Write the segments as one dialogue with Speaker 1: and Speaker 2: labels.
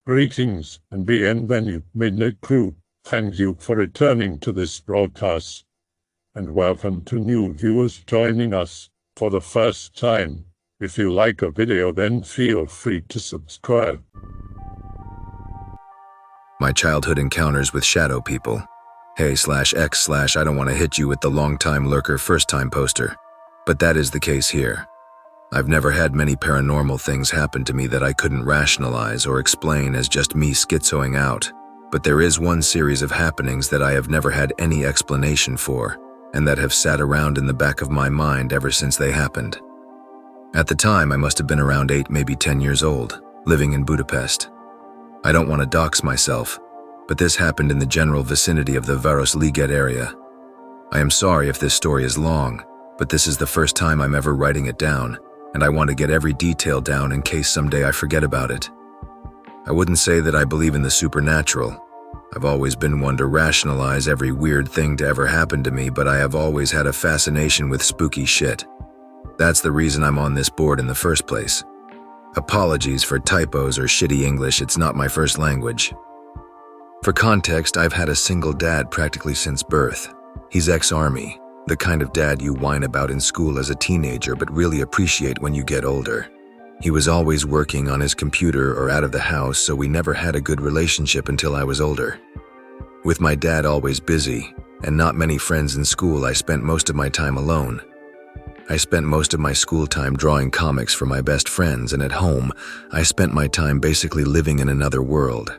Speaker 1: Greetings and bienvenue, Midnight Crew. Thank you for returning to this broadcast. And welcome to new viewers joining us for the first time. If you like a video, then feel free to subscribe.
Speaker 2: My childhood encounters with shadow people. Hey/X/ I don't want to hit you with the long-time lurker first-time poster. But that is the case here. I've never had many paranormal things happen to me that I couldn't rationalize or explain as just me schizoing out. But there is one series of happenings that I have never had any explanation for, and that have sat around in the back of my mind ever since they happened. At the time, I must have been around 8, maybe 10 years old, living in Budapest. I don't want to dox myself, but this happened in the general vicinity of the Városliget area. I am sorry if this story is long, but this is the first time I'm ever writing it down, and I want to get every detail down in case someday I forget about it. I wouldn't say that I believe in the supernatural. I've always been one to rationalize every weird thing to ever happen to me, but I have always had a fascination with spooky shit. That's the reason I'm on this board in the first place. Apologies for typos or shitty English, it's not my first language. For context, I've had a single dad practically since birth. He's ex-army. The kind of dad you whine about in school as a teenager but really appreciate when you get older. He was always working on his computer or out of the house, so we never had a good relationship until I was older. With my dad always busy, and not many friends in school, I spent most of my time alone. I spent most of my school time drawing comics for my best friends, and at home, I spent my time basically living in another world.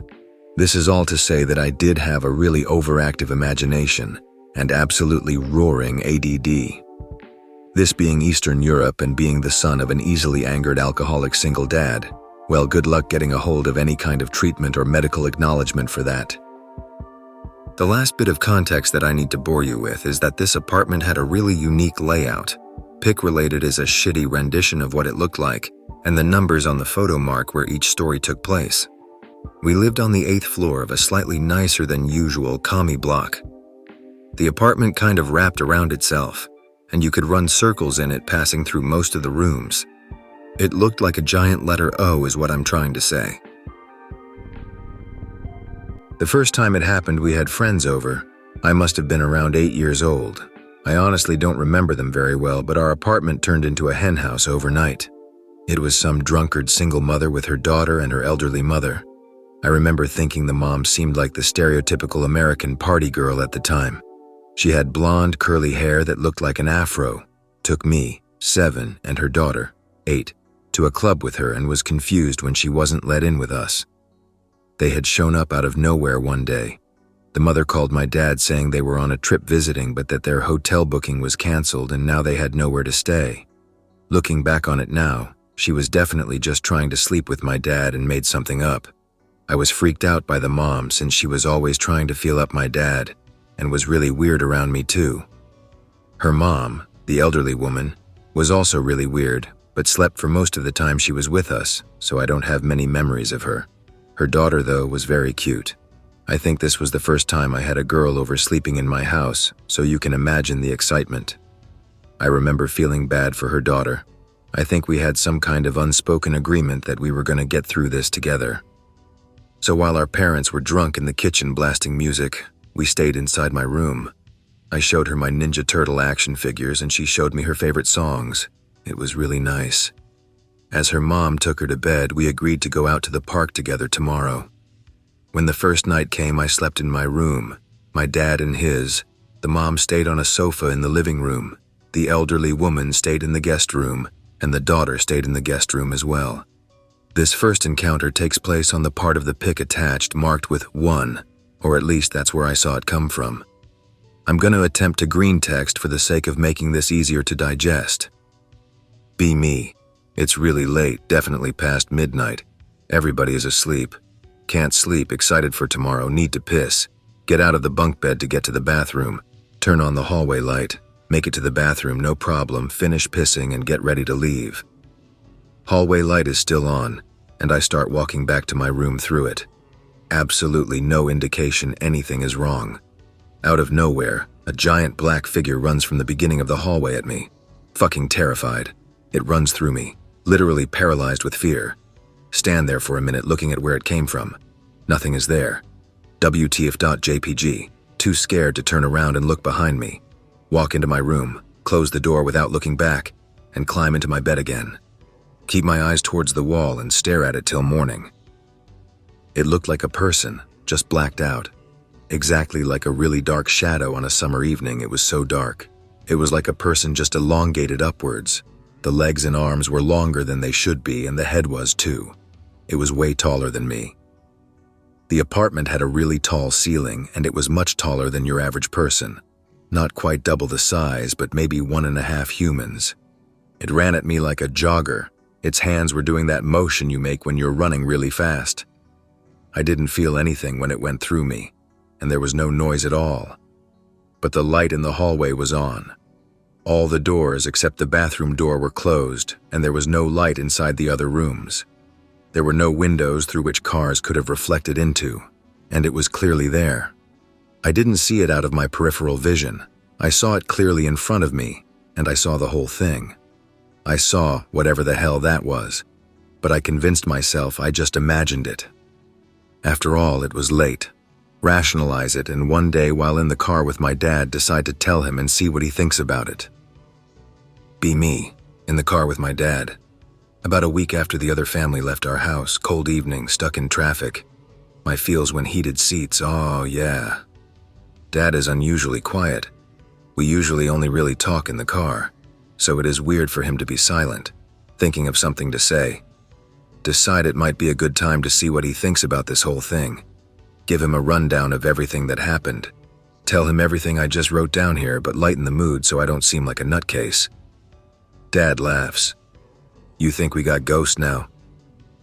Speaker 2: This is all to say that I did have a really overactive imagination, and absolutely roaring ADD. This being Eastern Europe and being the son of an easily angered alcoholic single dad, well, good luck getting a hold of any kind of treatment or medical acknowledgement for that. The last bit of context that I need to bore you with is that this apartment had a really unique layout. Pic related is a shitty rendition of what it looked like, and the numbers on the photo mark where each story took place. We lived on the 8th floor of a slightly nicer than usual commie block. The apartment kind of wrapped around itself, and you could run circles in it passing through most of the rooms. It looked like a giant letter O is what I'm trying to say. The first time it happened, we had friends over. I must have been around 8 years old. I honestly don't remember them very well, but our apartment turned into a henhouse overnight. It was some drunkard single mother with her daughter and her elderly mother. I remember thinking the mom seemed like the stereotypical American party girl at the time. She had blonde, curly hair that looked like an afro, took me, 7, and her daughter, 8, to a club with her and was confused when she wasn't let in with us. They had shown up out of nowhere one day. The mother called my dad saying they were on a trip visiting but that their hotel booking was canceled and now they had nowhere to stay. Looking back on it now, she was definitely just trying to sleep with my dad and made something up. I was freaked out by the mom since she was always trying to feel up my dad, and was really weird around me too. Her mom, the elderly woman, was also really weird, but slept for most of the time she was with us, so I don't have many memories of her. Her daughter, though, was very cute. I think this was the first time I had a girl over sleeping in my house, so you can imagine the excitement. I remember feeling bad for her daughter. I think we had some kind of unspoken agreement that we were going to get through this together. So while our parents were drunk in the kitchen blasting music, we stayed inside my room. I showed her my Ninja Turtle action figures and she showed me her favorite songs. It was really nice. As her mom took her to bed, we agreed to go out to the park together tomorrow. When the first night came, I slept in my room. My dad in his. The mom stayed on a sofa in the living room. The elderly woman stayed in the guest room, and the daughter stayed in the guest room as well. This first encounter takes place on the part of the pic attached marked with 1. Or at least that's where I saw it come from. I'm going to attempt to Greentext for the sake of making this easier to digest. Be me. It's really late, definitely past midnight. Everybody is asleep. Can't sleep, excited for tomorrow, need to piss. Get out of the bunk bed to get to the bathroom. Turn on the hallway light. Make it to the bathroom, no problem, finish pissing and get ready to leave. Hallway light is still on, and I start walking back to my room through it. Absolutely no indication anything is wrong. Out of nowhere, a giant black figure runs from the beginning of the hallway at me. Fucking terrified. It runs through me, literally paralyzed with fear. Stand there for a minute looking at where it came from. Nothing is there. WTF.jpg. Too scared to turn around and look behind me. Walk into my room, close the door without looking back, and climb into my bed again. Keep my eyes towards the wall and stare at it till morning. It looked like a person, just blacked out. Exactly like a really dark shadow on a summer evening. It was so dark. It was like a person just elongated upwards. The legs and arms were longer than they should be, and the head was too. It was way taller than me. The apartment had a really tall ceiling, and it was much taller than your average person. Not quite double the size, but maybe 1.5 humans. It ran at me like a jogger. Its hands were doing that motion you make when you're running really fast. I didn't feel anything when it went through me, and there was no noise at all. But the light in the hallway was on. All the doors except the bathroom door were closed, and there was no light inside the other rooms. There were no windows through which cars could have reflected into, and it was clearly there. I didn't see it out of my peripheral vision. I saw it clearly in front of me, and I saw the whole thing. I saw whatever the hell that was, but I convinced myself I just imagined it. After all, it was late. Rationalize it, and one day while in the car with my dad, decide to tell him and see what he thinks about it. Be me, in the car with my dad. About a week after the other family left our house, cold evening, stuck in traffic. My feels when heated seats, oh yeah. Dad is unusually quiet. We usually only really talk in the car, so it is weird for him to be silent, thinking of something to say. Decide it might be a good time to see what he thinks about this whole thing. Give him a rundown of everything that happened. Tell him everything I just wrote down here, but lighten the mood so I don't seem like a nutcase. Dad laughs. You think we got ghosts now?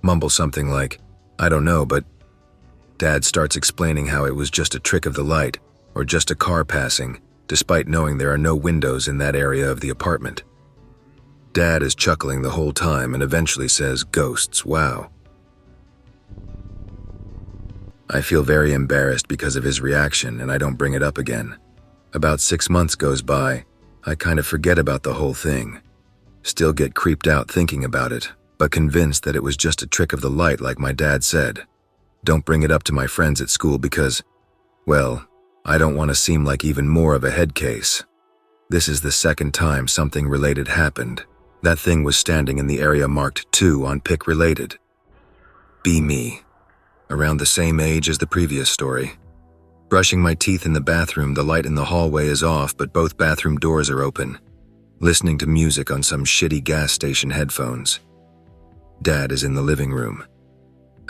Speaker 2: Mumble something like, I don't know, but... Dad starts explaining how it was just a trick of the light, or just a car passing, despite knowing there are no windows in that area of the apartment. Dad is chuckling the whole time and eventually says, ghosts, wow. I feel very embarrassed because of his reaction, and I don't bring it up again. About 6 months goes by. I kind of forget about the whole thing. Still get creeped out thinking about it, but convinced that it was just a trick of the light like my dad said. Don't bring it up to my friends at school because, well, I don't want to seem like even more of a head case. This is the second time something related happened. That thing was standing in the area marked 2 on pick related. Be me. Around the same age as the previous story. Brushing my teeth in the bathroom, the light in the hallway is off, but both bathroom doors are open. Listening to music on some shitty gas station headphones. Dad is in the living room.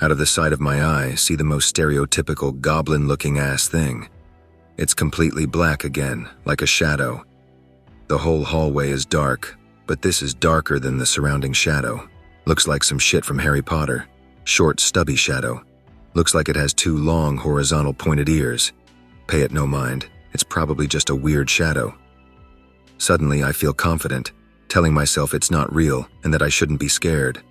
Speaker 2: Out of the side of my eye, see the most stereotypical goblin-looking ass thing. It's completely black again, like a shadow. The whole hallway is dark, but this is darker than the surrounding shadow. Looks like some shit from Harry Potter. Short, stubby shadow. Looks like it has 2 long, horizontal pointed ears. Pay it no mind. It's probably just a weird shadow. Suddenly, I feel confident, telling myself it's not real and that I shouldn't be scared.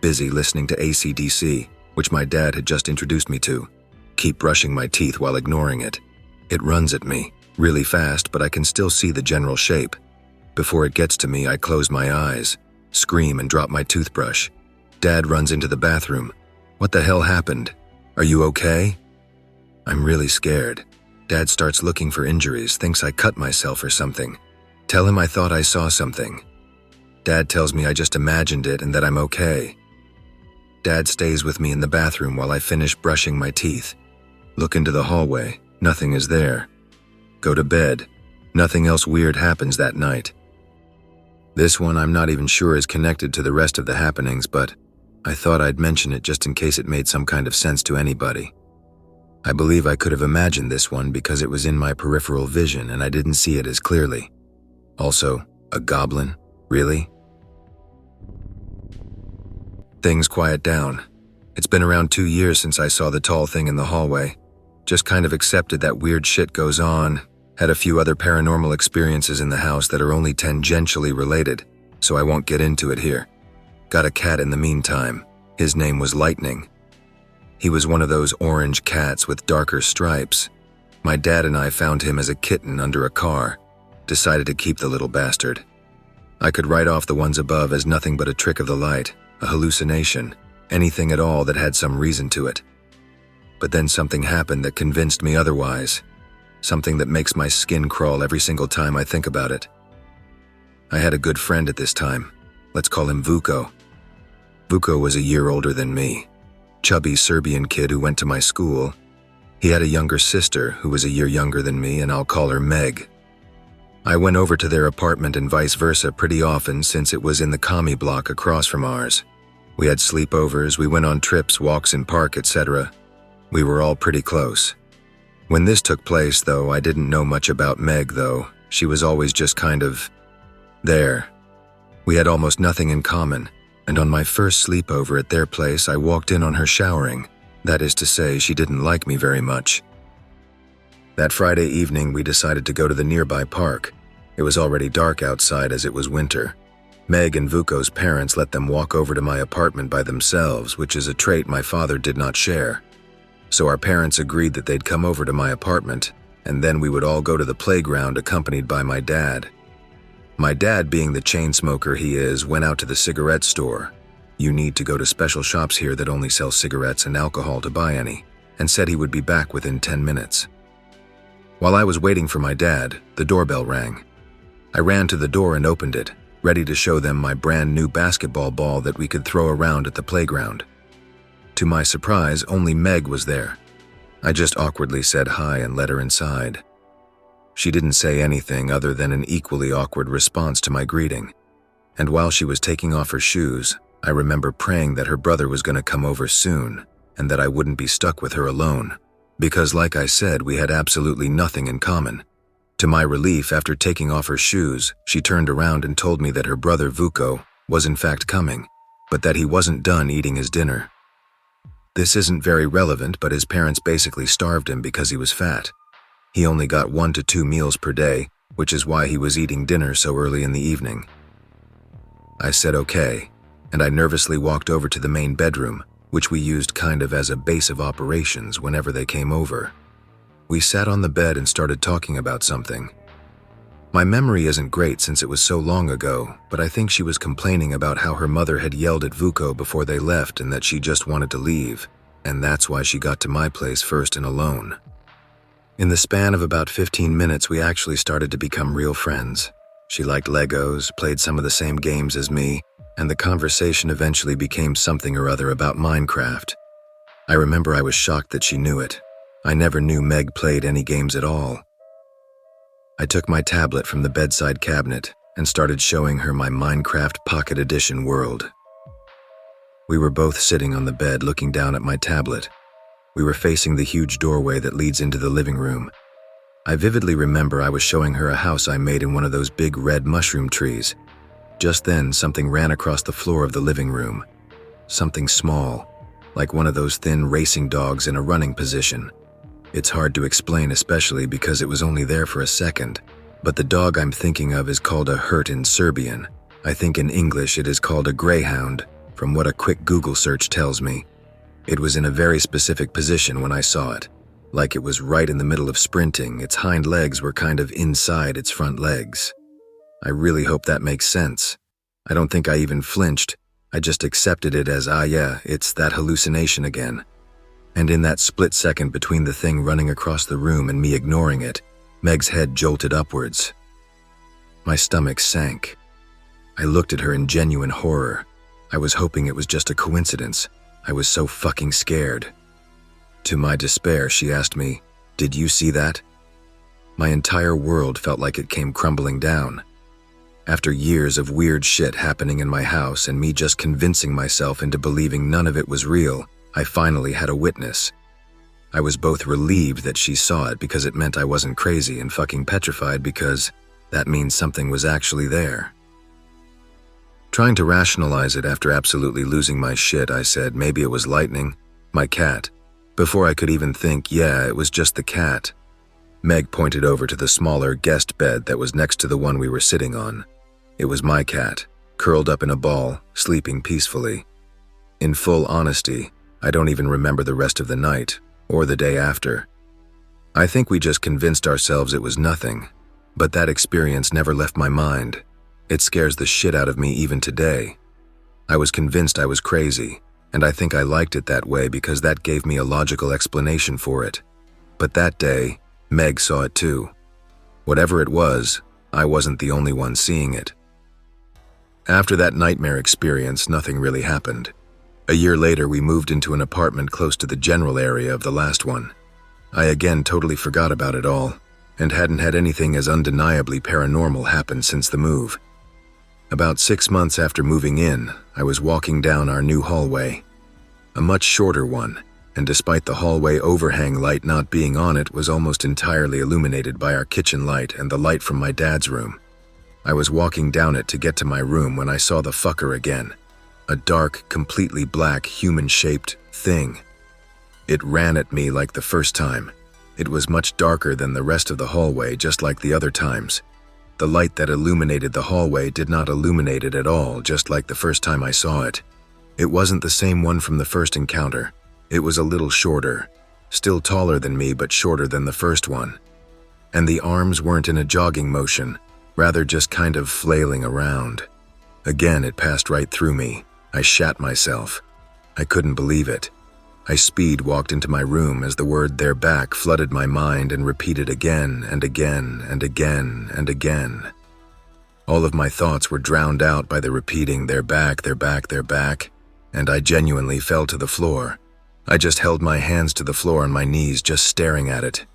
Speaker 2: Busy listening to AC/DC, which my dad had just introduced me to. Keep brushing my teeth while ignoring it. It runs at me, really fast, but I can still see the general shape. Before it gets to me, I close my eyes, scream and drop my toothbrush. Dad runs into the bathroom. What the hell happened? Are you okay? I'm really scared. Dad starts looking for injuries, thinks I cut myself or something. Tell him I thought I saw something. Dad tells me I just imagined it and that I'm okay. Dad stays with me in the bathroom while I finish brushing my teeth. Look into the hallway. Nothing is there. Go to bed. Nothing else weird happens that night. This one I'm not even sure is connected to the rest of the happenings, but I thought I'd mention it just in case it made some kind of sense to anybody. I believe I could have imagined this one because it was in my peripheral vision and I didn't see it as clearly. Also, a goblin? Really? Things quiet down. It's been around 2 years since I saw the tall thing in the hallway. Just kind of accepted that weird shit goes on. Had a few other paranormal experiences in the house that are only tangentially related, so I won't get into it here. Got a cat in the meantime. His name was Lightning. He was one of those orange cats with darker stripes. My dad and I found him as a kitten under a car. Decided to keep the little bastard. I could write off the ones above as nothing but a trick of the light, a hallucination. anything at all that had some reason to it. But then something happened that convinced me otherwise, something that makes my skin crawl every single time I think about it. I had a good friend at this time. Let's call him Vuko. Vuko was a year older than me. Chubby Serbian kid who went to my school. He had a younger sister who was a year younger than me, and I'll call her Meg. I went over to their apartment and vice versa pretty often since it was in the commie block across from ours. We had sleepovers, we went on trips, walks in park, etc. We were all pretty close. When this took place, though, I didn't know much about Meg, though. She was always just kind of there. We had almost nothing in common, and on my first sleepover at their place, I walked in on her showering. That is to say, she didn't like me very much. That Friday evening, we decided to go to the nearby park. It was already dark outside as it was winter. Meg and Vuko's parents let them walk over to my apartment by themselves, which is a trait my father did not share. So our parents agreed that they'd come over to my apartment, and then we would all go to the playground accompanied by my dad. My dad, being the chain smoker he is, went out to the cigarette store. You need to go to special shops here that only sell cigarettes and alcohol to buy any, and said he would be back within 10 minutes. While I was waiting for my dad, the doorbell rang. I ran to the door and opened it, ready to show them my brand new basketball ball that we could throw around at the playground. To my surprise, only Meg was there. I just awkwardly said hi and let her inside. She didn't say anything other than an equally awkward response to my greeting. And while she was taking off her shoes, I remember praying that her brother was going to come over soon and that I wouldn't be stuck with her alone. Because like I said, we had absolutely nothing in common. To my relief, after taking off her shoes, she turned around and told me that her brother Vuko was in fact coming, but that he wasn't done eating his dinner. This isn't very relevant, but his parents basically starved him because he was fat. He only got 1 to 2 meals per day, which is why he was eating dinner so early in the evening. I said okay, and I nervously walked over to the main bedroom, which we used kind of as a base of operations whenever they came over. We sat on the bed and started talking about something. My memory isn't great since it was so long ago, but I think she was complaining about how her mother had yelled at Vuko before they left and that she just wanted to leave, and that's why she got to my place first and alone. In the span of about 15 minutes, we actually started to become real friends. She liked Legos, played some of the same games as me, and the conversation eventually became something or other about Minecraft. I remember I was shocked that she knew it. I never knew Meg played any games at all. I took my tablet from the bedside cabinet and started showing her my Minecraft Pocket Edition world. We were both sitting on the bed looking down at my tablet. We were facing the huge doorway that leads into the living room. I vividly remember I was showing her a house I made in one of those big red mushroom trees. Just then, something ran across the floor of the living room. Something small, like one of those thin racing dogs in a running position. It's hard to explain, especially because it was only there for a second. But the dog I'm thinking of is called a hert in Serbian. I think in English it is called a greyhound, from what a quick Google search tells me. It was in a very specific position when I saw it. Like it was right in the middle of sprinting, its hind legs were kind of inside its front legs. I really hope that makes sense. I don't think I even flinched. I just accepted it as, yeah, it's that hallucination again. And in that split second between the thing running across the room and me ignoring it, Meg's head jolted upwards. My stomach sank. I looked at her in genuine horror. I was hoping it was just a coincidence. I was so fucking scared. To my despair, she asked me, "Did you see that?" My entire world felt like it came crumbling down. After years of weird shit happening in my house and me just convincing myself into believing none of it was real, I finally had a witness. I was both relieved that she saw it because it meant I wasn't crazy, and fucking petrified because that means something was actually there. Trying to rationalize it after absolutely losing my shit, I said maybe it was lightning, my cat. Before I could even think, yeah, it was just the cat. Meg pointed over to the smaller guest bed that was next to the one we were sitting on. It was my cat, curled up in a ball, sleeping peacefully. In full honesty, I don't even remember the rest of the night, or the day after. I think we just convinced ourselves it was nothing, but that experience never left my mind. It scares the shit out of me even today. I was convinced I was crazy, and I think I liked it that way because that gave me a logical explanation for it. But that day, Meg saw it too. Whatever it was, I wasn't the only one seeing it. After that nightmare experience, nothing really happened. A year later, we moved into an apartment close to the general area of the last one. I again totally forgot about it all, and hadn't had anything as undeniably paranormal happen since the move. About 6 months after moving in, I was walking down our new hallway. A much shorter one, and despite the hallway overhang light not being on it, was almost entirely illuminated by our kitchen light and the light from my dad's room. I was walking down it to get to my room when I saw the fucker again. A dark, completely black, human-shaped thing. It ran at me like the first time. It was much darker than the rest of the hallway, just like the other times. The light that illuminated the hallway did not illuminate it at all, just like the first time I saw it. It wasn't the same one from the first encounter. It was a little shorter, still taller than me but shorter than the first one. And the arms weren't in a jogging motion, rather just kind of flailing around. Again, it passed right through me. I shat myself. I couldn't believe it. I speed walked into my room as the word "they're back" flooded my mind and repeated again and again and again and again. All of my thoughts were drowned out by the repeating "they're back, they're back, they're back," and I genuinely fell to the floor. I just held my hands to the floor on my knees, just staring at it.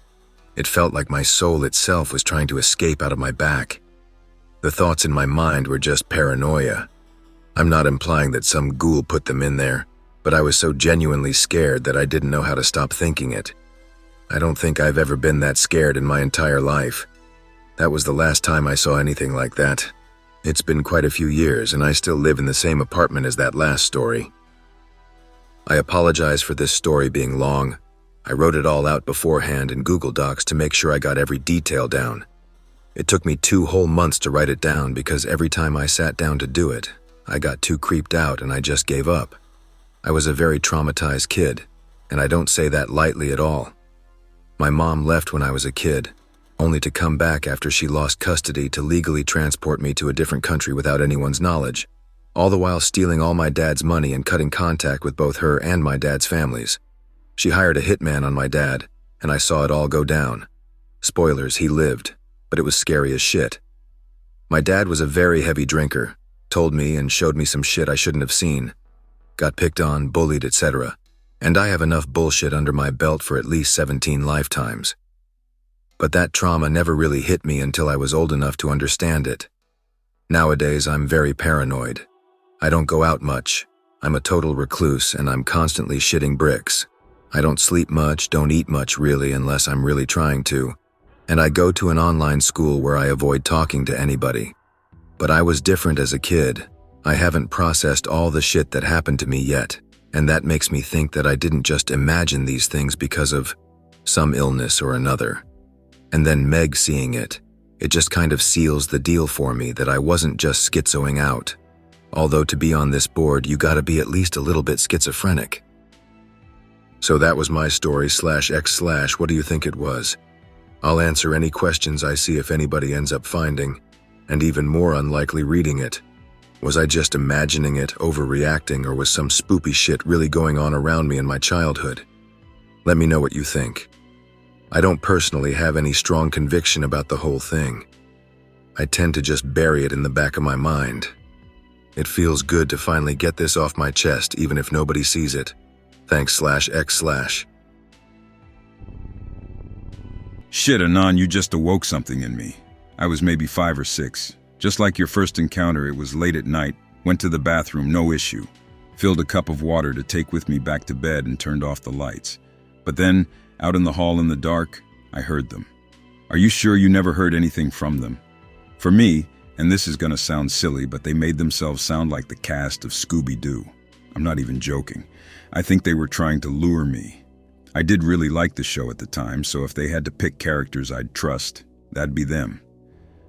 Speaker 2: It felt like my soul itself was trying to escape out of my back. The thoughts in my mind were just paranoia. I'm not implying that some ghoul put them in there, but I was so genuinely scared that I didn't know how to stop thinking it. I don't think I've ever been that scared in my entire life. That was the last time I saw anything like that. It's been quite a few years, and I still live in the same apartment as that last story. I apologize for this story being long. I wrote it all out beforehand in Google Docs to make sure I got every detail down. It took me 2 whole months to write it down because every time I sat down to do it, I got too creeped out and I just gave up. I was a very traumatized kid, and I don't say that lightly at all. My mom left when I was a kid, only to come back after she lost custody to legally transport me to a different country without anyone's knowledge, all the while stealing all my dad's money and cutting contact with both her and my dad's families. She hired a hitman on my dad, and I saw it all go down. Spoilers, he lived, but it was scary as shit. My dad was a very heavy drinker, told me and showed me some shit I shouldn't have seen. Got picked on, bullied, etc. And I have enough bullshit under my belt for at least 17 lifetimes. But that trauma never really hit me until I was old enough to understand it. Nowadays, I'm very paranoid. I don't go out much. I'm a total recluse and I'm constantly shitting bricks. I don't sleep much, don't eat much really unless I'm really trying to. And I go to an online school where I avoid talking to anybody. But I was different as a kid. I haven't processed all the shit that happened to me yet, and that makes me think that I didn't just imagine these things because of some illness or another. And then Meg seeing it just kind of seals the deal for me that I wasn't just schizoing out. Although to be on this board, you gotta be at least a little bit schizophrenic. So that was my story /X/ what do you think it was? I'll answer any questions I see if anybody ends up finding, and even more unlikely reading it. Was I just imagining it, overreacting, or was some spoopy shit really going on around me in my childhood? Let me know what you think. I don't personally have any strong conviction about the whole thing. I tend to just bury it in the back of my mind. It feels good to finally get this off my chest, even if nobody sees it. Thanks /X/.
Speaker 3: Shit, Anon, you just awoke something in me. I was maybe 5 or 6. Just like your first encounter, it was late at night, went to the bathroom, no issue. Filled a cup of water to take with me back to bed and turned off the lights. But then, out in the hall in the dark, I heard them. Are you sure you never heard anything from them? For me, and this is gonna sound silly, but they made themselves sound like the cast of Scooby-Doo. I'm not even joking. I think they were trying to lure me. I did really like the show at the time, so if they had to pick characters I'd trust, that'd be them.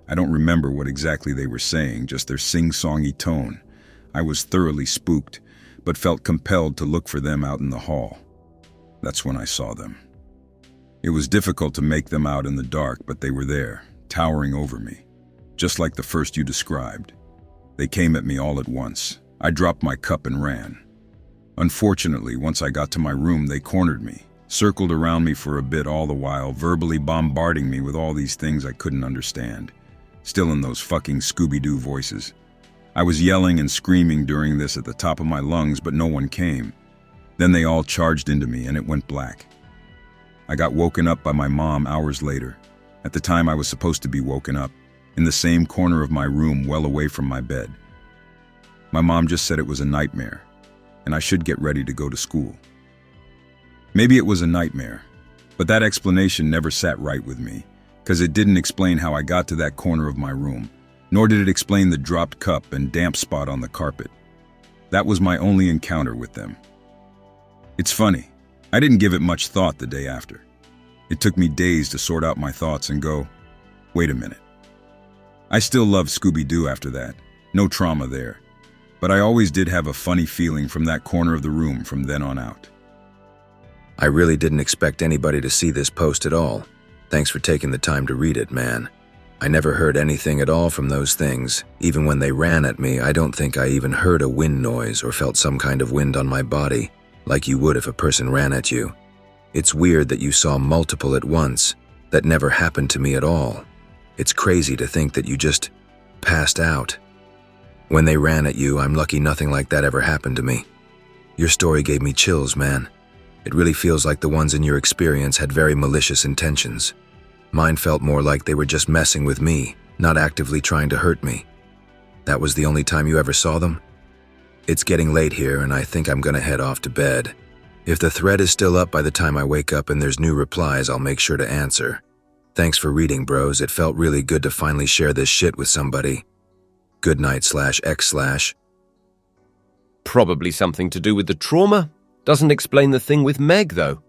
Speaker 3: I don't remember what exactly they were saying, just their sing-songy tone. I was thoroughly spooked, but felt compelled to look for them out in the hall. That's when I saw them. It was difficult to make them out in the dark, but they were there, towering over me, just like the first you described. They came at me all at once. I dropped my cup and ran. Unfortunately, once I got to my room, they cornered me, circled around me for a bit, all the while verbally bombarding me with all these things I couldn't understand, still in those fucking Scooby-Doo voices. I was yelling and screaming during this at the top of my lungs, but no one came. Then they all charged into me and it went black. I got woken up by my mom hours later. At the time I was supposed to be woken up, in the same corner of my room, well away from my bed. My mom just said it was a nightmare, and I should get ready to go to school. Maybe it was a nightmare, but that explanation never sat right with me, because it didn't explain how I got to that corner of my room, nor did it explain the dropped cup and damp spot on the carpet. That was my only encounter with them. It's funny, I didn't give it much thought the day after. It took me days to sort out my thoughts and go, wait a minute. I still loved Scooby-Doo after that, no trauma there, but I always did have a funny feeling from that corner of the room from then on out.
Speaker 2: I really didn't expect anybody to see this post at all. Thanks for taking the time to read it, man. I never heard anything at all from those things. Even when they ran at me, I don't think I even heard a wind noise or felt some kind of wind on my body, like you would if a person ran at you. It's weird that you saw multiple at once. That never happened to me at all. It's crazy to think that you just passed out. When they ran at you, I'm lucky nothing like that ever happened to me. Your story gave me chills, man. It really feels like the ones in your experience had very malicious intentions. Mine felt more like they were just messing with me, not actively trying to hurt me. That was the only time you ever saw them? It's getting late here and I think I'm gonna head off to bed. If the thread is still up by the time I wake up and there's new replies, I'll make sure to answer. Thanks for reading, bros. It felt really good to finally share this shit with somebody. Good night/X/.
Speaker 4: Probably something to do with the trauma. Doesn't explain the thing with Meg, though.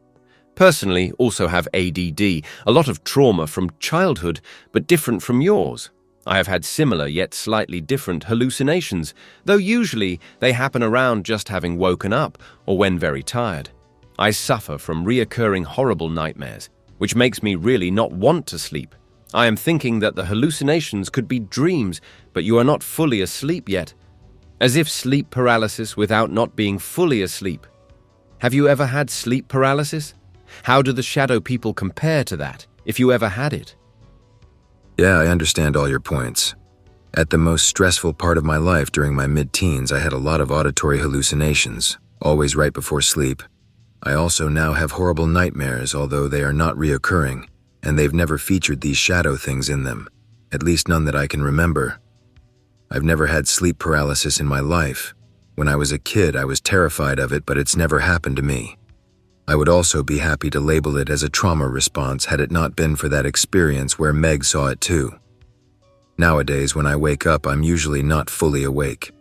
Speaker 4: Personally, also have ADD, a lot of trauma from childhood, but different from yours. I have had similar yet slightly different hallucinations, though usually they happen around just having woken up or when very tired. I suffer from reoccurring horrible nightmares, which makes me really not want to sleep. I am thinking that the hallucinations could be dreams, but you are not fully asleep yet. As if sleep paralysis without not being fully asleep. Have you ever had sleep paralysis? How do the shadow people compare to that, if you ever had it?
Speaker 2: Yeah, I understand all your points. At the most stressful part of my life during my mid-teens, I had a lot of auditory hallucinations, always right before sleep. I also now have horrible nightmares, although they are not reoccurring, and they've never featured these shadow things in them, at least none that I can remember. I've never had sleep paralysis in my life. When I was a kid, I was terrified of it, but it's never happened to me. I would also be happy to label it as a trauma response had it not been for that experience where Meg saw it too. Nowadays, when I wake up, I'm usually not fully awake,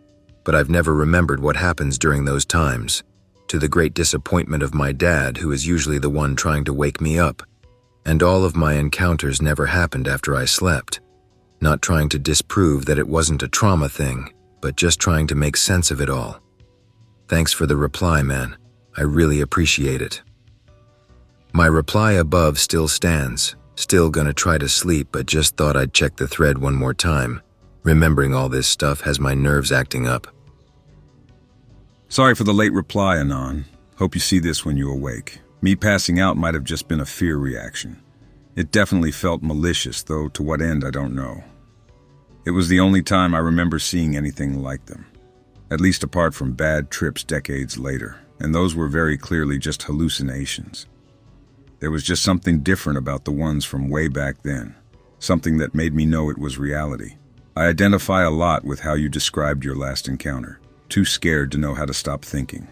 Speaker 2: but I've never remembered what happens during those times, to the great disappointment of my dad, who is usually the one trying to wake me up. And all of my encounters never happened after I slept. Not trying to disprove that it wasn't a trauma thing, but just trying to make sense of it all. Thanks for the reply, man. I really appreciate it. My reply above still stands. Still gonna try to sleep, but just thought I'd check the thread one more time. Remembering all this stuff has my nerves acting up.
Speaker 3: Sorry for the late reply, Anon. Hope you see this when you awake. Me passing out might have just been a fear reaction. It definitely felt malicious, though to what end I don't know. It was the only time I remember seeing anything like them, at least apart from bad trips decades later, and those were very clearly just hallucinations. There was just something different about the ones from way back then, something that made me know it was reality. I identify a lot with how you described your last encounter, too scared to know how to stop thinking.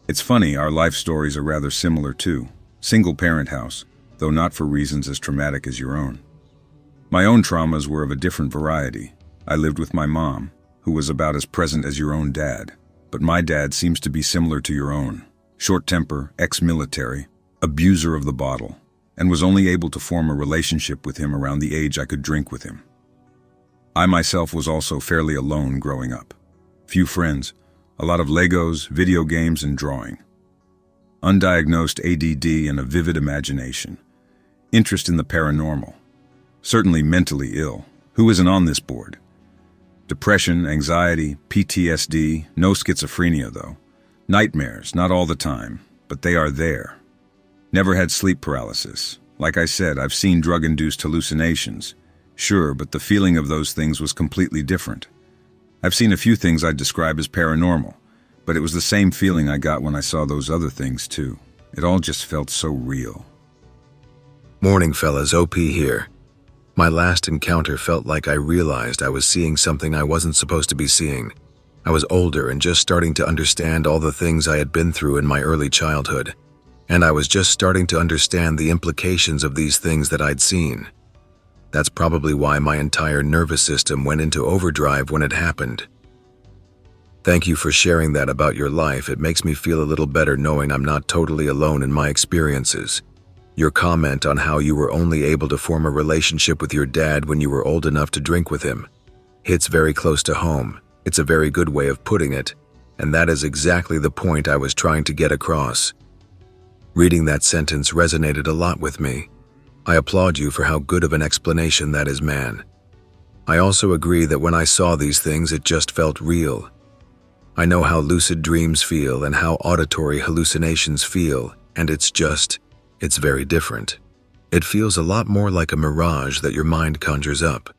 Speaker 3: It's funny, our life stories are rather similar too. Single-parent house, though not for reasons as traumatic as your own. My own traumas were of a different variety. I lived with my mom, who was about as present as your own dad, but my dad seems to be similar to your own. Short temper, ex-military, abuser of the bottle, and was only able to form a relationship with him around the age I could drink with him. I myself was also fairly alone growing up. Few friends, a lot of Legos, video games, and drawing. Undiagnosed ADD and a vivid imagination. Interest in the paranormal. Certainly mentally ill. Who isn't on this board? Depression, anxiety, PTSD, no schizophrenia though. Nightmares, not all the time, but they are there. Never had sleep paralysis. Like I said, I've seen drug-induced hallucinations. Sure, but the feeling of those things was completely different. I've seen a few things I'd describe as paranormal, but it was the same feeling I got when I saw those other things too. It all just felt so real.
Speaker 2: Morning, fellas, OP here. My last encounter felt like I realized I was seeing something I wasn't supposed to be seeing. I was older and just starting to understand all the things I had been through in my early childhood. And I was just starting to understand the implications of these things that I'd seen. That's probably why my entire nervous system went into overdrive when it happened. Thank you for sharing that about your life. It makes me feel a little better knowing I'm not totally alone in my experiences. Your comment on how you were only able to form a relationship with your dad when you were old enough to drink with him hits very close to home. It's a very good way of putting it, and that is exactly the point I was trying to get across. Reading that sentence resonated a lot with me. I applaud you for how good of an explanation that is, man. I also agree that when I saw these things, it just felt real. I know how lucid dreams feel and how auditory hallucinations feel, and it's very different. It feels a lot more like a mirage that your mind conjures up.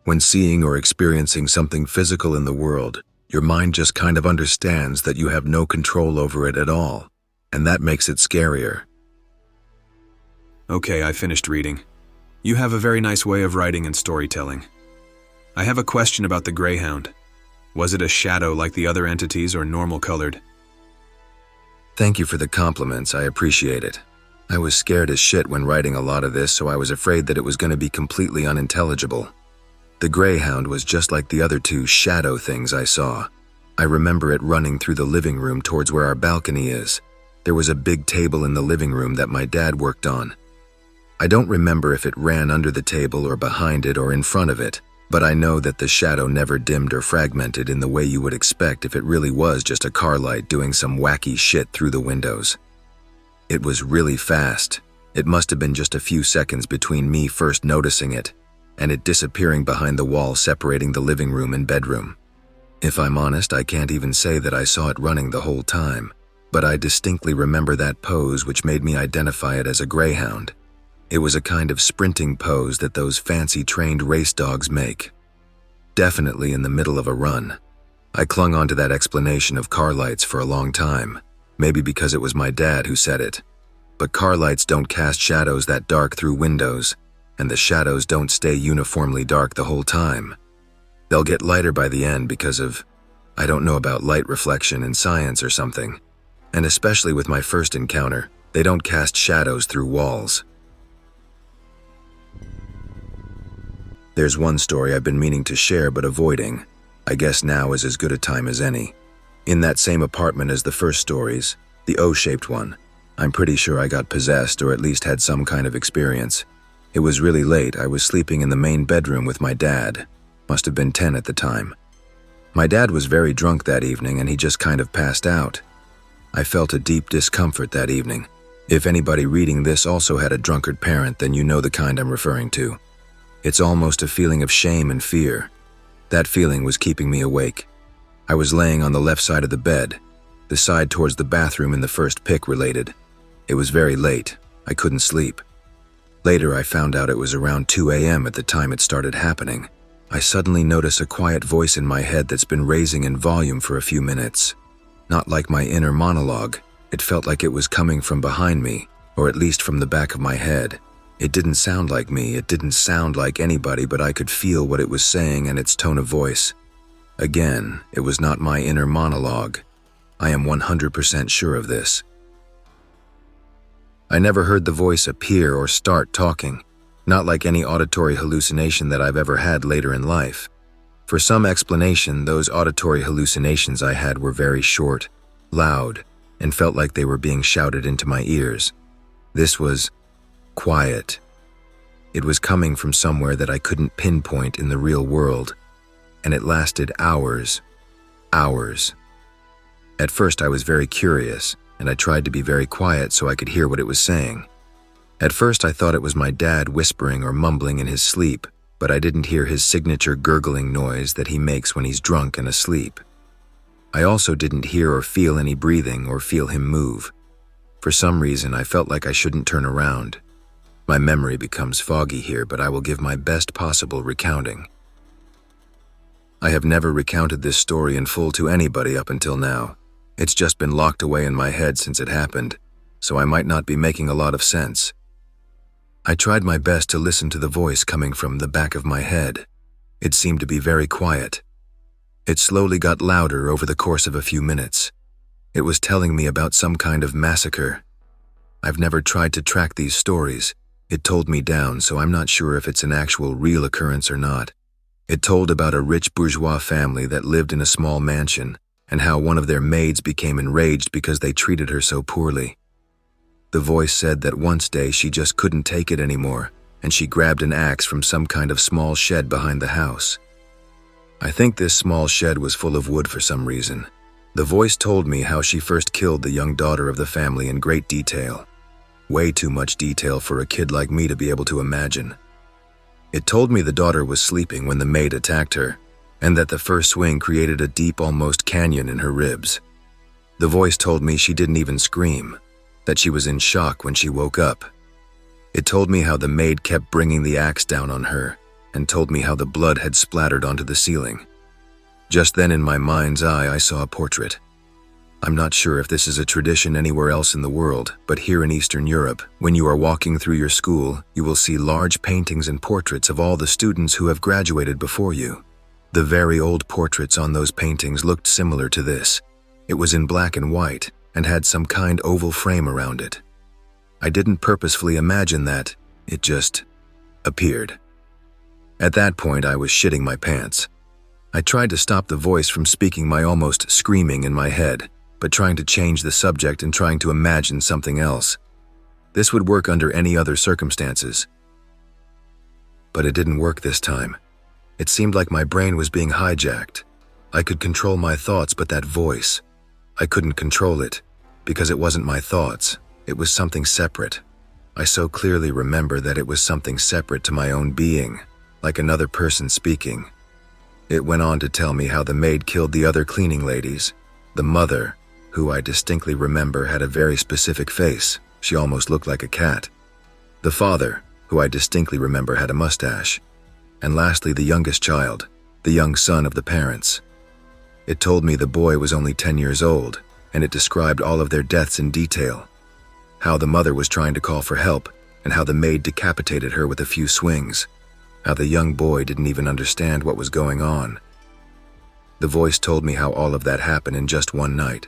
Speaker 2: When seeing or experiencing something physical in the world, your mind just kind of understands that you have no control over it at all, and that makes it scarier.
Speaker 5: Okay, I finished reading. You have a very nice way of writing and storytelling. I have a question about the Greyhound. Was it a shadow like the other entities or normal colored?
Speaker 2: Thank you for the compliments, I appreciate it. I was scared as shit when writing a lot of this, so I was afraid that it was going to be completely unintelligible. The Greyhound was just like the other two shadow things I saw. I remember it running through the living room towards where our balcony is. There was a big table in the living room that my dad worked on. I don't remember if it ran under the table or behind it or in front of it, but I know that the shadow never dimmed or fragmented in the way you would expect if it really was just a car light doing some wacky shit through the windows. It was really fast. It must have been just a few seconds between me first noticing it and it disappearing behind the wall separating the living room and bedroom. If I'm honest, I can't even say that I saw it running the whole time, but I distinctly remember that pose which made me identify it as a greyhound. It was a kind of sprinting pose that those fancy trained race dogs make. Definitely in the middle of a run. I clung onto that explanation of car lights for a long time, maybe because it was my dad who said it. But car lights don't cast shadows that dark through windows, and the shadows don't stay uniformly dark the whole time. They'll get lighter by the end because of, I don't know about light reflection in science or something. And especially with my first encounter, they don't cast shadows through walls. There's one story I've been meaning to share but avoiding. I guess now is as good a time as any. In that same apartment as the first stories, the O-shaped one, I'm pretty sure I got possessed or at least had some kind of experience. It was really late. I was sleeping in the main bedroom with my dad. Must have been 10 at the time. My dad was very drunk that evening and he just kind of passed out. I felt a deep discomfort that evening. If anybody reading this also had a drunkard parent, then you know the kind I'm referring to. It's almost a feeling of shame and fear. That feeling was keeping me awake. I was laying on the left side of the bed, the side towards the bathroom in the first pick related. It was very late. I couldn't sleep. Later, I found out it was around 2 a.m. at the time it started happening. I suddenly notice a quiet voice in my head that's been raising in volume for a few minutes. Not like my inner monologue. It felt like it was coming from behind me, or at least from the back of my head. It didn't sound like me, it didn't sound like anybody, but I could feel what it was saying and its tone of voice. Again, it was not my inner monologue. I am 100% sure of this. I never heard the voice appear or start talking, not like any auditory hallucination that I've ever had later in life. For some explanation, those auditory hallucinations I had were very short, loud, and felt like they were being shouted into my ears. This was quiet. It was coming from somewhere that I couldn't pinpoint in the real world, and it lasted hours. Hours. At first I was very curious, and I tried to be very quiet so I could hear what it was saying. At first I thought it was my dad whispering or mumbling in his sleep, but I didn't hear his signature gurgling noise that he makes when he's drunk and asleep. I also didn't hear or feel any breathing or feel him move. For some reason, I felt like I shouldn't turn around. My memory becomes foggy here, but I will give my best possible recounting. I have never recounted this story in full to anybody up until now. It's just been locked away in my head since it happened, so I might not be making a lot of sense. I tried my best to listen to the voice coming from the back of my head. It seemed to be very quiet. It slowly got louder over the course of a few minutes. It was telling me about some kind of massacre. I've never tried to track these stories. It told me down, so I'm not sure if it's an actual real occurrence or not. It told about a rich bourgeois family that lived in a small mansion, and how one of their maids became enraged because they treated her so poorly. The voice said that one day she just couldn't take it anymore, and she grabbed an axe from some kind of small shed behind the house. I think this small shed was full of wood for some reason. The voice told me how she first killed the young daughter of the family in great detail. Way too much detail for a kid like me to be able to imagine. It told me the daughter was sleeping when the maid attacked her, and that the first swing created a deep, almost canyon in her ribs. The voice told me she didn't even scream, that she was in shock when she woke up. It told me how the maid kept bringing the axe down on her, and told me how the blood had splattered onto the ceiling. Just then in my mind's eye I saw a portrait. I'm not sure if this is a tradition anywhere else in the world, but here in Eastern Europe, when you are walking through your school, you will see large paintings and portraits of all the students who have graduated before you. The very old portraits on those paintings looked similar to this. It was in black and white, and had some kind oval frame around it. I didn't purposefully imagine that, it just appeared. At that point, I was shitting my pants. I tried to stop the voice from speaking my almost screaming in my head, but trying to change the subject and trying to imagine something else. This would work under any other circumstances. But it didn't work this time. It seemed like my brain was being hijacked. I could control my thoughts, but that voice, I couldn't control it, because it wasn't my thoughts. It was something separate. I so clearly remember that it was something separate to my own being, like another person speaking. It went on to tell me how the maid killed the other cleaning ladies. The mother, who I distinctly remember, had a very specific face. She almost looked like a cat. The father, who I distinctly remember, had a mustache. And lastly, the youngest child, the young son of the parents. It told me the boy was only 10 years old, and it described all of their deaths in detail. How the mother was trying to call for help, and how the maid decapitated her with a few swings. How the young boy didn't even understand what was going on. The voice told me how all of that happened in just one night.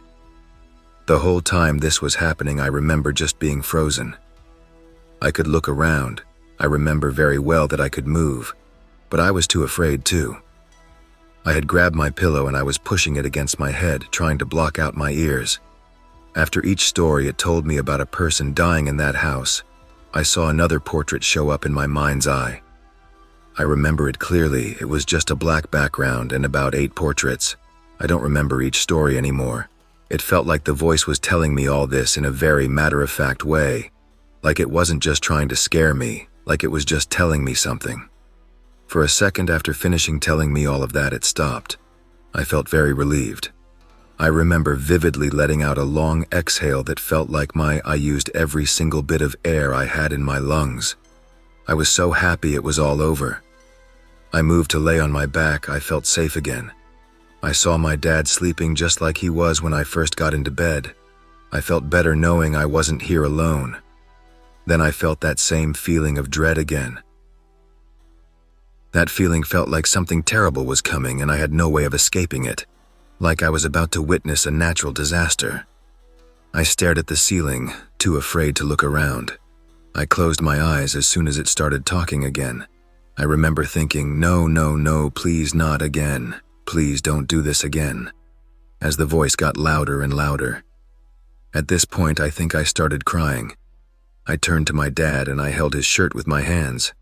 Speaker 2: The whole time this was happening, I remember just being frozen. I could look around. I remember very well that I could move, but I was too afraid too. I had grabbed my pillow and I was pushing it against my head, trying to block out my ears. After each story, it told me about a person dying in that house. I saw another portrait show up in my mind's eye. I remember it clearly. It was just a black background and about 8 portraits. I don't remember each story anymore. It felt like the voice was telling me all this in a very matter-of-fact way. Like it wasn't just trying to scare me, like it was just telling me something. For a second after finishing telling me all of that, it stopped. I felt very relieved. I remember vividly letting out a long exhale that felt like I used every single bit of air I had in my lungs. I was so happy it was all over. I moved to lay on my back. I felt safe again. I saw my dad sleeping just like he was when I first got into bed. I felt better knowing I wasn't here alone. Then I felt that same feeling of dread again. That feeling felt like something terrible was coming and I had no way of escaping it, like I was about to witness a natural disaster. I stared at the ceiling, too afraid to look around. I closed my eyes as soon as it started talking again. I remember thinking, no, no, no, please not again. Please don't do this again. As the voice got louder and louder. At this point, I think I started crying. I turned to my dad and I held his shirt with my hands.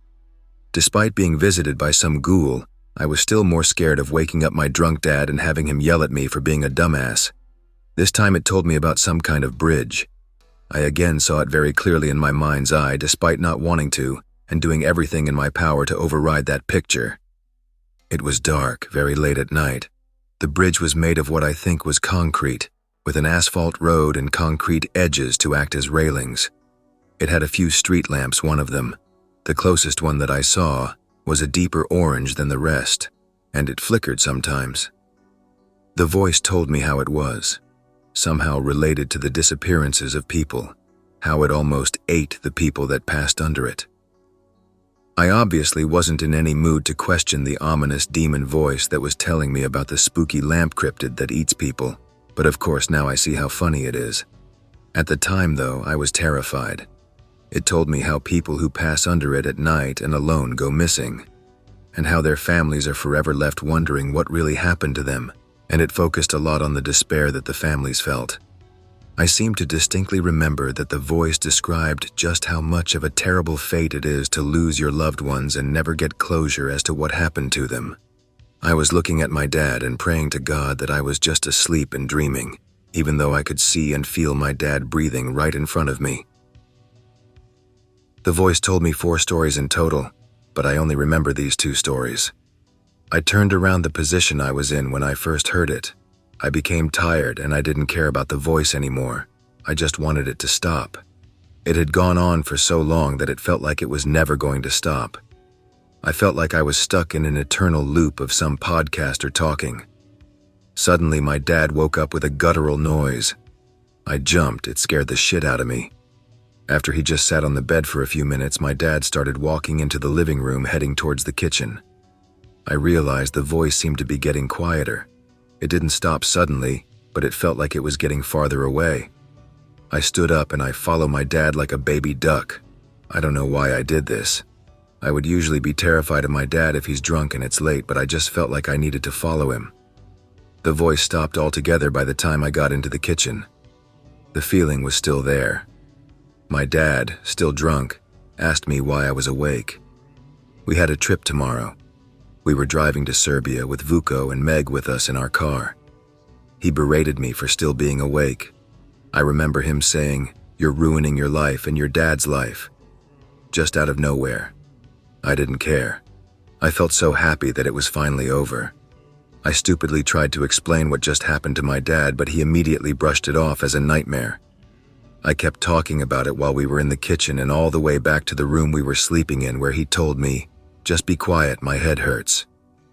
Speaker 2: Despite being visited by some ghoul, I was still more scared of waking up my drunk dad and having him yell at me for being a dumbass. This time it told me about some kind of bridge. I again saw it very clearly in my mind's eye, despite not wanting to, and doing everything in my power to override that picture. It was dark, very late at night. The bridge was made of what I think was concrete, with an asphalt road and concrete edges to act as railings. It had a few street lamps, one of them. The closest one that I saw was a deeper orange than the rest, and it flickered sometimes. The voice told me how it was, somehow related to the disappearances of people, how it almost ate the people that passed under it. I obviously wasn't in any mood to question the ominous demon voice that was telling me about the spooky lamp cryptid that eats people, but of course now I see how funny it is. At the time, though, I was terrified. It told me how people who pass under it at night and alone go missing, and how their families are forever left wondering what really happened to them, and it focused a lot on the despair that the families felt. I seem to distinctly remember that the voice described just how much of a terrible fate it is to lose your loved ones and never get closure as to what happened to them. I was looking at my dad and praying to God that I was just asleep and dreaming, even though I could see and feel my dad breathing right in front of me. The voice told me 4 stories in total, but I only remember these 2 stories. I turned around the position I was in when I first heard it. I became tired and I didn't care about the voice anymore. I just wanted it to stop. It had gone on for so long that it felt like it was never going to stop. I felt like I was stuck in an eternal loop of some podcaster talking. Suddenly, my dad woke up with a guttural noise. I jumped. It scared the shit out of me. After he just sat on the bed for a few minutes, my dad started walking into the living room, heading towards the kitchen. I realized the voice seemed to be getting quieter. It didn't stop suddenly, but it felt like it was getting farther away. I stood up and I followed my dad like a baby duck. I don't know why I did this. I would usually be terrified of my dad if he's drunk and it's late, but I just felt like I needed to follow him. The voice stopped altogether by the time I got into the kitchen. The feeling was still there. My dad, still drunk, asked me why I was awake. We had a trip tomorrow. We were driving to Serbia with Vuko and Meg with us in our car. He berated me for still being awake. I remember him saying, "You're ruining your life and your dad's life." Just out of nowhere. I didn't care. I felt so happy that it was finally over. I stupidly tried to explain what just happened to my dad, but he immediately brushed it off as a nightmare. I kept talking about it while we were in the kitchen and all the way back to the room we were sleeping in, where he told me, "Just be quiet, my head hurts.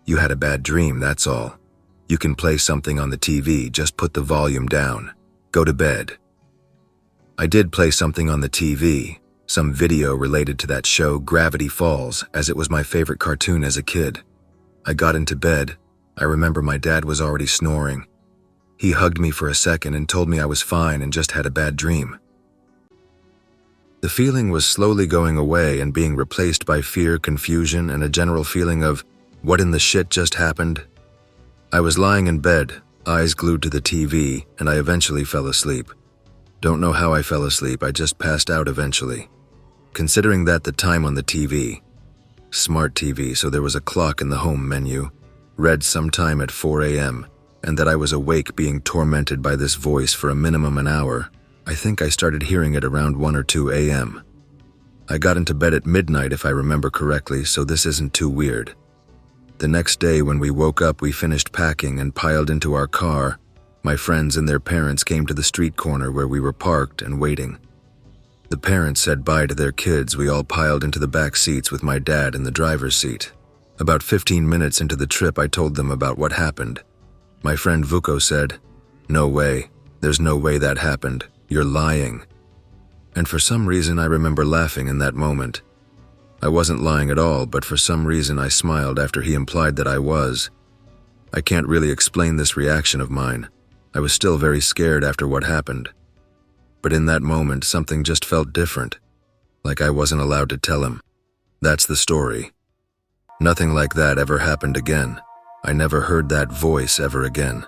Speaker 2: You had a bad dream, that's all. You can play something on the TV, just put the volume down. Go to bed." I did play something on the TV, some video related to that show Gravity Falls, as it was my favorite cartoon as a kid. I got into bed. I remember my dad was already snoring. He hugged me for a second and told me I was fine and just had a bad dream. The feeling was slowly going away and being replaced by fear, confusion, and a general feeling of, what in the shit just happened? I was lying in bed, eyes glued to the TV, and I eventually fell asleep. Don't know how I fell asleep, I just passed out eventually. Considering that the time on the TV, smart TV, so there was a clock in the home menu, read sometime at 4 a.m., and that I was awake being tormented by this voice for a minimum an hour, I think I started hearing it around 1 or 2 a.m. I got into bed at midnight if I remember correctly, so this isn't too weird. The next day when we woke up, we finished packing and piled into our car. My friends and their parents came to the street corner where we were parked and waiting. The parents said bye to their kids. We all piled into the back seats with my dad in the driver's seat. About 15 minutes into the trip, I told them about what happened. My friend Vuko said, "No way. There's no way that happened. You're lying." And for some reason, I remember laughing in that moment. I wasn't lying at all, but for some reason I smiled after he implied that I was. I can't really explain this reaction of mine. I was still very scared after what happened. But in that moment, something just felt different, like I wasn't allowed to tell him. That's the story. Nothing like that ever happened again. I never heard that voice ever again.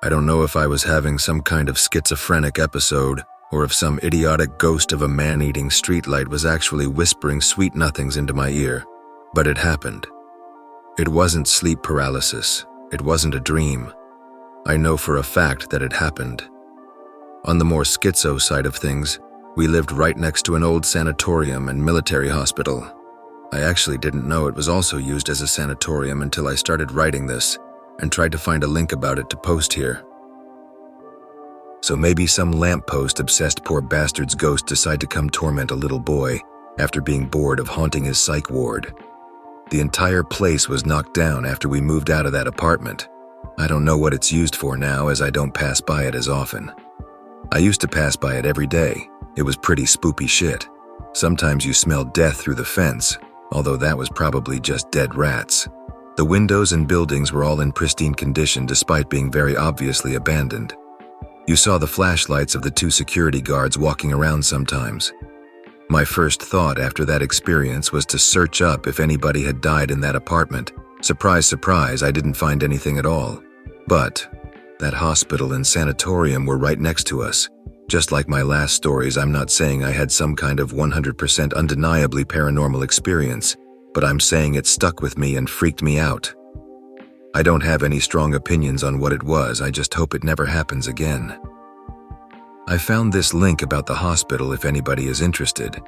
Speaker 2: I don't know if I was having some kind of schizophrenic episode, or if some idiotic ghost of a man-eating streetlight was actually whispering sweet nothings into my ear, but it happened. It wasn't sleep paralysis. It wasn't a dream. I know for a fact that it happened. On the more schizo side of things, we lived right next to an old sanatorium and military hospital. I actually didn't know it was also used as a sanatorium until I started writing this. and tried to find a link about it to post here. So maybe some lamppost-obsessed poor bastard's ghost decided to come torment a little boy after being bored of haunting his psych ward. The entire place was knocked down after we moved out of that apartment. I don't know what it's used for now, as I don't pass by it as often. I used to pass by it every day. It was pretty spoopy shit. Sometimes you smelled death through the fence, although that was probably just dead rats. The windows and buildings were all in pristine condition despite being very obviously abandoned. You saw the flashlights of the 2 security guards walking around sometimes. My first thought after that experience was to search up if anybody had died in that apartment. Surprise, surprise, I didn't find anything at all. But that hospital and sanatorium were right next to us. Just like my last stories, I'm not saying I had some kind of 100% undeniably paranormal experience, but I'm saying it stuck with me and freaked me out. I don't have any strong opinions on what it was, I just hope it never happens again. I found this link about the hospital if anybody is interested.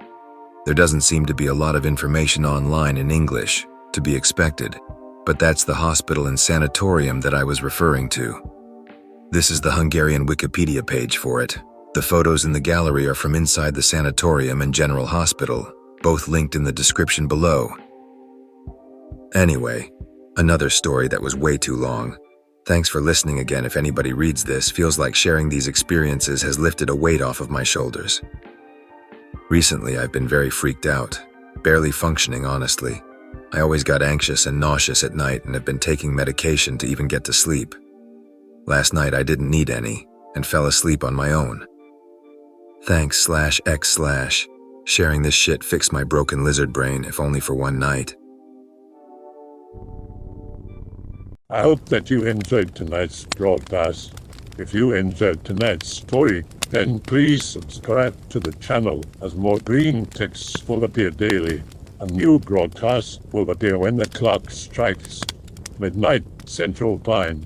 Speaker 2: There doesn't seem to be a lot of information online in English, to be expected, but that's the hospital and sanatorium that I was referring to. This is the Hungarian Wikipedia page for it. The photos in the gallery are from inside the sanatorium and general hospital, both linked in the description below. Anyway, another story that was way too long. Thanks for listening again. If anybody reads this, feels like sharing these experiences has lifted a weight off of my shoulders. Recently, I've been very freaked out, barely functioning honestly. I always got anxious and nauseous at night and have been taking medication to even get to sleep. Last night I didn't need any and fell asleep on my own. Thanks/X/. Sharing this shit fixed my broken lizard brain, if only for one night.
Speaker 1: I hope that you enjoyed tonight's broadcast. If you enjoyed tonight's story, then please subscribe to the channel, as more Greentext will appear daily. A new broadcast will appear when the clock strikes midnight Central Time.